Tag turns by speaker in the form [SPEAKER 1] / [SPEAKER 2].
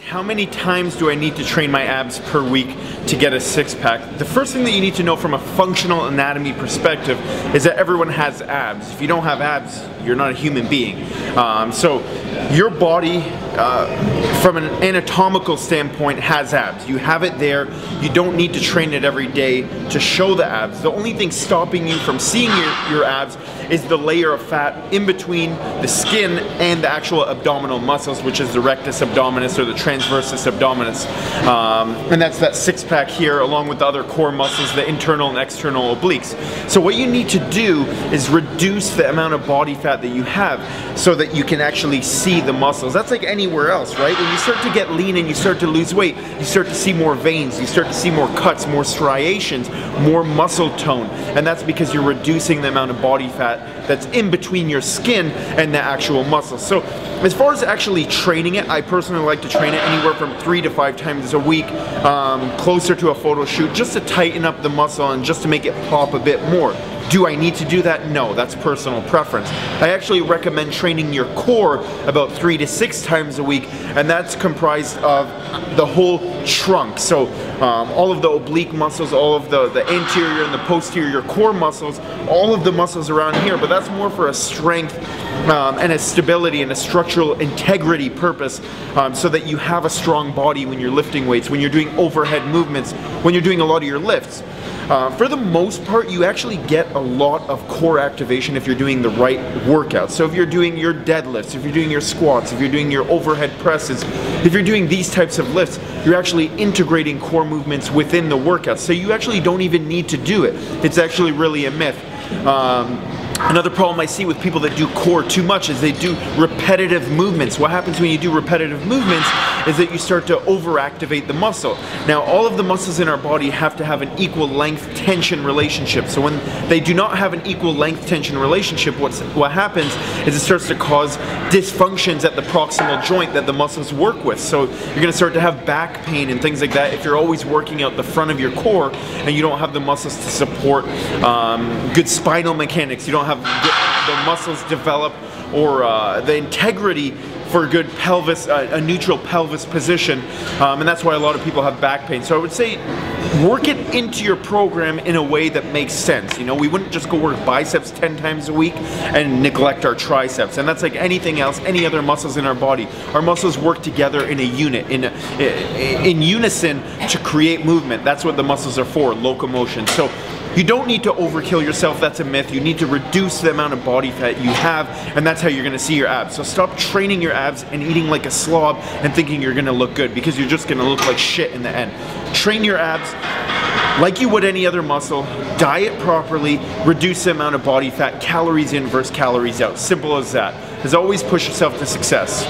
[SPEAKER 1] How many times do I need to train my abs per week to get a six-pack? The first thing that you need to know from a functional anatomy perspective is that everyone has abs. If you don't have abs, you're not a human being. So your body, from an anatomical standpoint, has abs. You have it there. You don't need to train it every day to show the abs. The only thing stopping you from seeing your abs is the layer of fat in between the skin and the actual abdominal muscles, which is the rectus abdominis or the transversus abdominis. And that's that six-pack here, along with the other core muscles, the internal and external obliques. So what you need to do is reduce the amount of body fat that you have so that you can actually see the muscles. That's like anywhere else, right? When you start to get lean and you start to lose weight, you start to see more veins, you start to see more cuts, more striations, more muscle tone. And that's because you're reducing the amount of body fat that's in between your skin and the actual muscles. So as far as actually training it, I personally like to train it anywhere from 3 to 5 times a week, closer to a photo shoot, just to tighten up the muscle and just to make it pop a bit more. Do I need to do that? No, that's personal preference. I actually recommend training your core about 3 to 6 times a week, and that's comprised of the whole trunk. So all of the oblique muscles, all of the anterior and the posterior core muscles, all of the muscles around here, but that's more for a strength and a stability and a structural integrity purpose, so that you have a strong body when you're lifting weights, when you're doing overhead movements, when you're doing a lot of your lifts. For the most part, you actually get a lot of core activation if you're doing the right workout. So if you're doing your deadlifts, if you're doing your squats, if you're doing your overhead presses, if you're doing these types of lifts, you're actually integrating core movements within the workout. So you actually don't even need to do it. It's actually really a myth. Another problem I see with people that do core too much is they do repetitive movements. What happens when you do repetitive movements is that you start to overactivate the muscle. Now, all of the muscles in our body have to have an equal length tension relationship. So when they do not have an equal length tension relationship, what happens is it starts to cause dysfunctions at the proximal joint that the muscles work with. So you're going to start to have back pain and things like that if you're always working out the front of your core and you don't have the muscles to support good spinal mechanics. You don't have the muscles develop or the integrity for a good pelvis, a neutral pelvis position, and that's why a lot of people have back pain. So I would say work it into your program in a way that makes sense. You know, we wouldn't just go work biceps 10 times a week and neglect our triceps. And that's like anything else, any other muscles in our body. Our muscles work together in a unit, in unison to create movement. That's what the muscles are for, locomotion. So you don't need to overkill yourself, that's a myth. You need to reduce the amount of body fat you have, and that's how you're gonna see your abs. So stop training your abs and eating like a slob and thinking you're gonna look good, because you're just gonna look like shit in the end. Train your abs like you would any other muscle, diet properly, reduce the amount of body fat, calories in versus calories out. Simple as that. As always, push yourself to success.